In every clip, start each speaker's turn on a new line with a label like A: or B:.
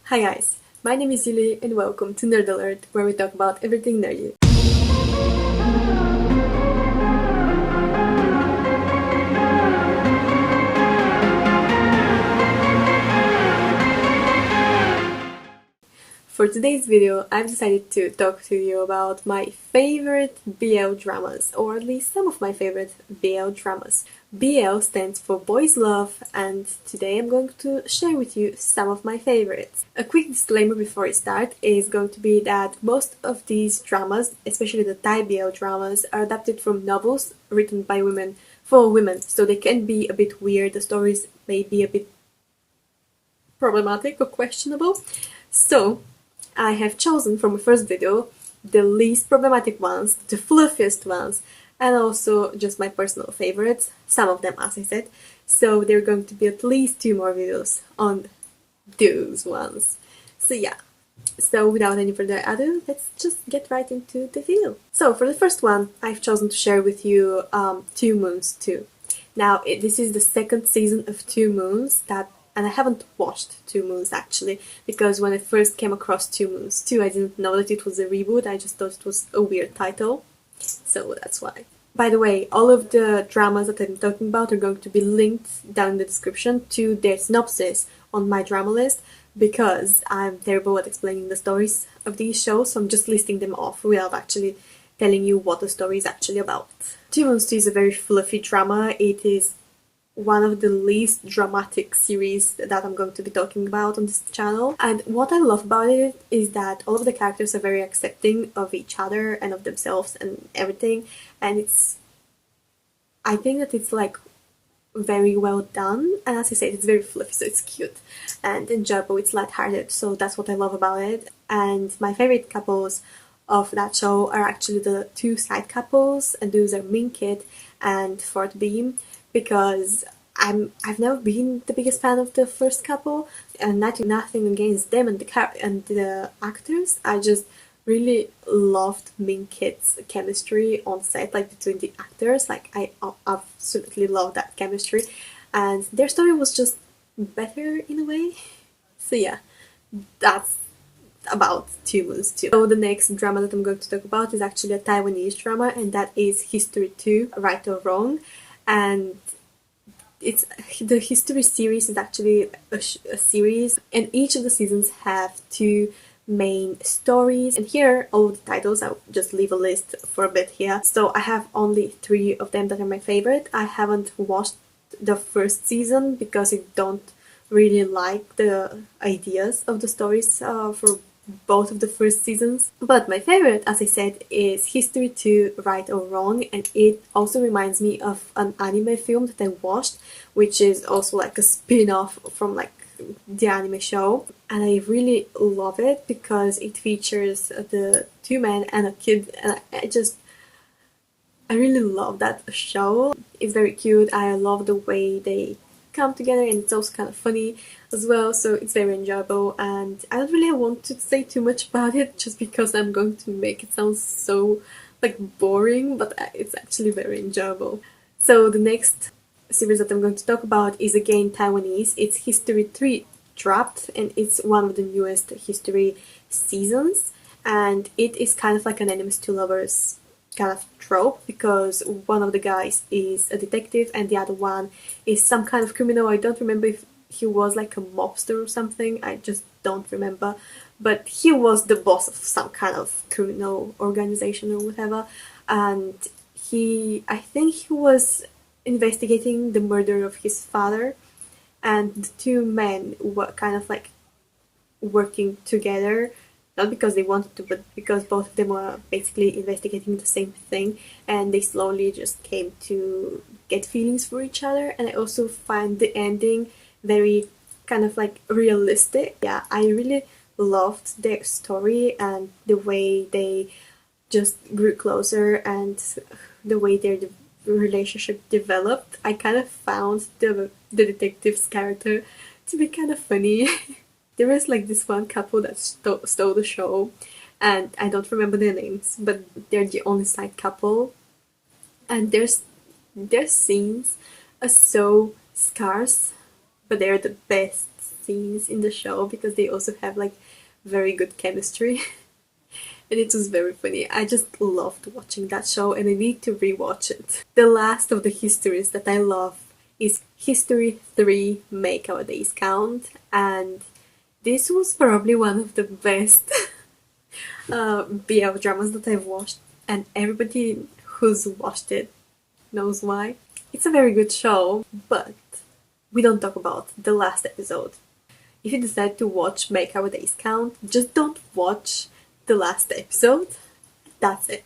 A: Hi guys, my name is Yuli and welcome to Nerd Alert, where we talk about everything nerdy. For today's video, I've decided to talk to you about my favorite BL dramas, or at least some of my favorite BL dramas. BL stands for Boys Love, and today I'm going to share with you some of my favorites. A quick disclaimer before I start is going to be that most of these dramas, especially the Thai BL dramas, are adapted from novels written by women for women, so they can be a bit weird, the stories may be a bit problematic or questionable. So, I have chosen from the first video the least problematic ones, the fluffiest ones, and also just my personal favorites, some of them as I said, so there are going to be at least 2 more videos on those ones. So yeah, so without any further ado, let's just get right into the video. So for the first one, I've chosen to share with you 2 Moons 2. Now, this is the second season of 2 Moons and I haven't watched 2 Moons actually, because when I first came across 2 Moons 2, I didn't know that it was a reboot, I just thought it was a weird title, so that's why. By the way, all of the dramas that I'm talking about are going to be linked down in the description to their synopsis on my drama list, because I'm terrible at explaining the stories of these shows, so I'm just listing them off without actually telling you what the story is actually about. 2 Moons 2 is a very fluffy drama. It is one of the least dramatic series that I'm going to be talking about on this channel. And what I love about it is that all of the characters are very accepting of each other and of themselves and everything. And I think that it's like very well done. And as I said, it's very fluffy, so it's cute and enjoyable, it's lighthearted. So that's what I love about it. And my favorite couples of that show are actually the 2 side couples, and those are Minkit and Fort Beam, because I've never been the biggest fan of the first couple, and nothing against them and the actors. I just really loved Minkit's chemistry on set, like between the actors. Like I absolutely love that chemistry, and their story was just better in a way. So yeah, that's about 2 Moons 2. So the next drama that I'm going to talk about is actually a Taiwanese drama, and that is History 2, Right or Wrong. And it's the History series is actually a series, and each of the seasons have 2 main stories. And here, all the titles, I'll just leave a list for a bit here. So I have only 3 of them that are my favorite. I haven't watched the first season because I don't really like the ideas of the stories for both of the first seasons. But my favorite, as I said, is History 2, Right or Wrong, and it also reminds me of an anime film that I watched, which is also like a spin-off from like the anime show. And I really love it because it features the 2 men and a kid, and I really love that show. It's very cute. I love the way they come together, and it's also kind of funny as well, so it's very enjoyable. And I don't really want to say too much about it just because I'm going to make it sound so like boring, but it's actually very enjoyable. So the next series that I'm going to talk about is again Taiwanese. It's History 3, Trapped, and it's one of the newest history seasons, and it is kind of like an enemies to lovers kind of trope, because one of the guys is a detective and the other one is some kind of criminal. I don't remember if he was like a mobster or something, I just don't remember, but he was the boss of some kind of criminal organization or whatever, and I think he was investigating the murder of his father, and the 2 men were kind of like working together, not because they wanted to, but because both of them were basically investigating the same thing, and they slowly just came to get feelings for each other. And I also find the ending very kind of like realistic. Yeah, I really loved their story and the way they just grew closer and the way their relationship developed. I kind of found the detective's character to be kind of funny. There was like this one couple that stole the show, and I don't remember their names, but they're the only side couple, and their scenes are so scarce, but they're the best scenes in the show because they also have like very good chemistry. And it was very funny. I just loved watching that show and I need to rewatch it. The last of the histories that I love is History 3 Make Our Days Count, and this was probably one of the best BL dramas that I've watched, and everybody who's watched it knows why. It's a very good show, but we don't talk about the last episode. If you decide to watch Make Our Days Count, just don't watch the last episode. That's it.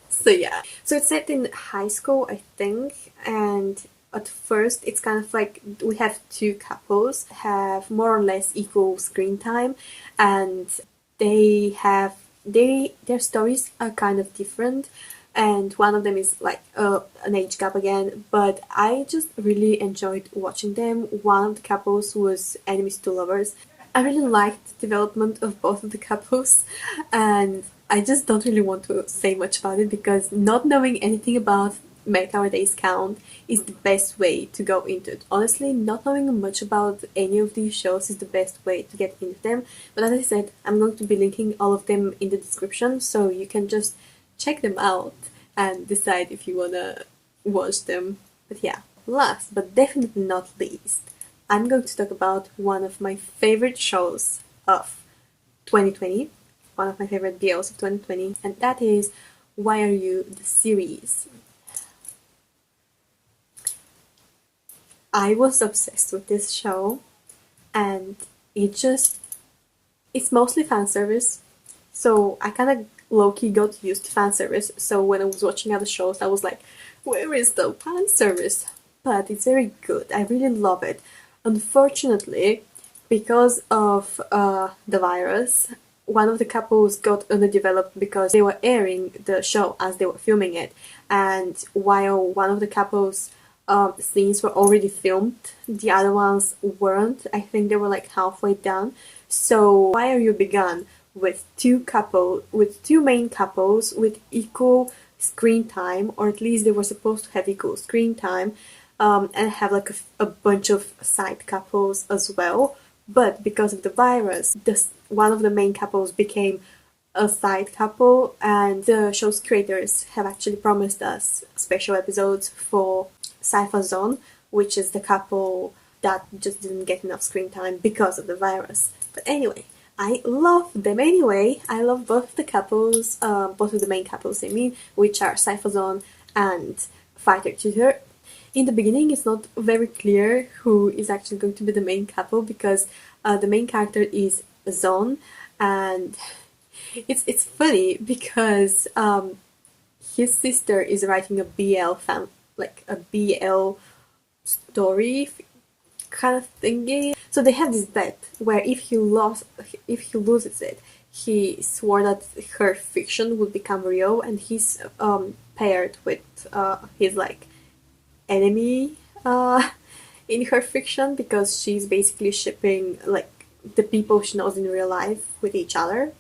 A: So yeah. So it's set in high school, I think, and at first it's kind of like we have two couples have more or less equal screen time, and their stories are kind of different, and one of them is like an age gap again, but I just really enjoyed watching them. One of the couples was enemies to lovers. I really liked the development of both of the couples, and I just don't really want to say much about it because not knowing anything about Make Our Days Count is the best way to go into it. Honestly, not knowing much about any of these shows is the best way to get into them. But as I said, I'm going to be linking all of them in the description, so you can just check them out and decide if you wanna watch them. But yeah, last but definitely not least, I'm going to talk about one of my favorite shows of 2020, one of my favorite BLs of 2020, and that is Why Are You the series. I was obsessed with this show, and it's mostly fan service, so I kind of low-key got used to fan service. So when I was watching other shows, I was like, where is the fan service? But it's very good. I really love it. Unfortunately, because of the virus, one of the couples got underdeveloped because they were airing the show as they were filming it, and while one of the couples scenes were already filmed, the other ones weren't. I think they were like halfway done. So Why Are You began with two main couples with equal screen time, or at least they were supposed to have equal screen time, and have like a bunch of side couples as well. But because of the virus, one of the main couples became a side couple, and the show's creators have actually promised us special episodes for Cipher Zone, which is the couple that just didn't get enough screen time because of the virus. But anyway, I love them anyway. I love both the couples, both of the main couples I mean, which are Cipher Zone and Fighter Tutor. In the beginning, it's not very clear who is actually going to be the main couple because the main character is Zone, and it's funny because his sister is writing a BL story kind of thingy. So they have this bet where if he loses it, he swore that her fiction would become real, and he's paired with his like enemy in her fiction because she's basically shipping like the people she knows in real life with each other,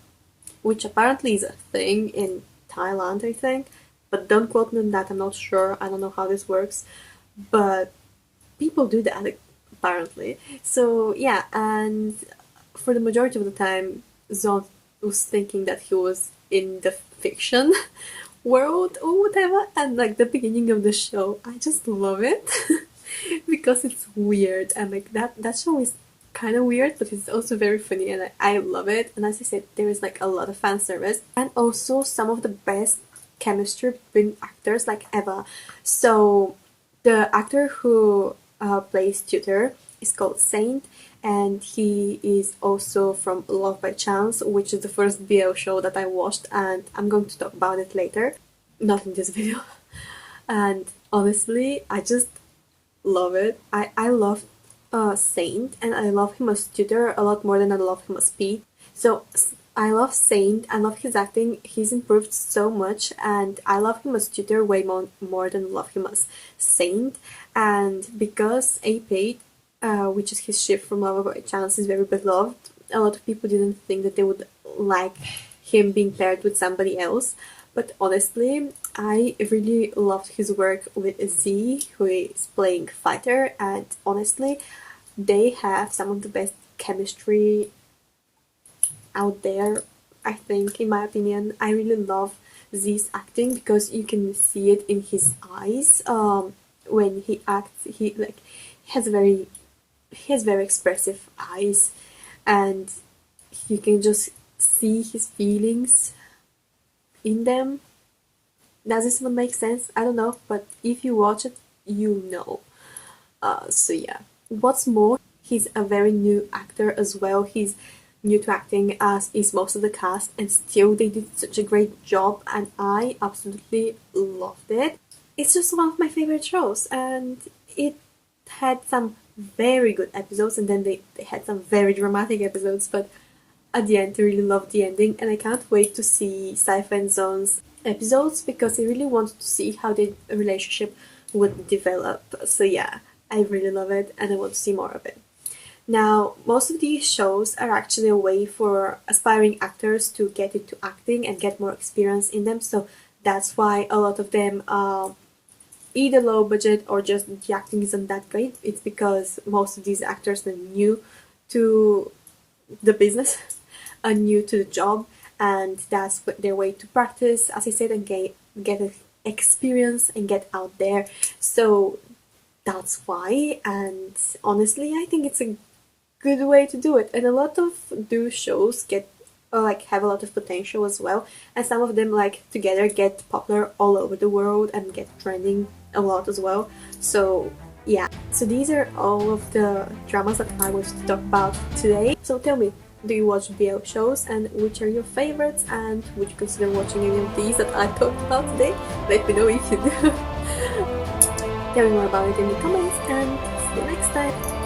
A: which apparently is a thing in Thailand, I think. But don't quote me on that, I'm not sure, I don't know how this works. But people do that, apparently. So yeah, and for the majority of the time, Zon was thinking that he was in the fiction world or whatever, and like the beginning of the show, I just love it. Because it's weird, and like that show is kind of weird, but it's also very funny, and I love it. And as I said, there is like a lot of fan service, and also some of the best chemistry between actors like ever. So the actor who plays Tutor is called Saint, and he is also from Love by Chance, which is the first BL show that I watched, and I'm going to talk about it later, not in this video. And honestly, I just love it. I love Saint, and I love him as Tutor a lot more than I love him as Pete. So I love Saint, I love his acting, he's improved so much, and I love him as Tutor way more than love him as Saint. And because A-Pate, which is his ship from Love by Chance, is very beloved, a lot of people didn't think that they would like him being paired with somebody else. But honestly, I really loved his work with Z, who is playing Fighter, and honestly, they have some of the best chemistry out there, I think, in my opinion. I really love Z's acting because you can see it in his eyes. When he acts, he has very expressive eyes, and you can just see his feelings in them. Does this one make sense? I don't know, but if you watch it, you know. So yeah. What's more, he's a very new actor as well. He's new to acting, as is most of the cast, and still they did such a great job, and I absolutely loved it. It's just one of my favorite shows, and it had some very good episodes, and then they had some very dramatic episodes, but at the end I really loved the ending, and I can't wait to see Cipher Zone's episodes because I really wanted to see how the relationship would develop. So yeah, I really love it and I want to see more of it. Now, most of these shows are actually a way for aspiring actors to get into acting and get more experience in them, so that's why a lot of them are either low budget or just the acting isn't that great. It's because most of these actors are new to the business, are new to the job, and that's their way to practice, as I said, and get experience and get out there. So that's why, and honestly, I think it's a good way to do it. And a lot of those shows get have a lot of potential as well, and some of them together get popular all over the world and get trending a lot as well. So yeah, so these are all of the dramas that I was to talk about today. So tell me, do you watch BL shows, and which are your favorites, and would you consider watching any of these that I talked about today? Let me know if you do. Tell me more about it in the comments, and see you next time.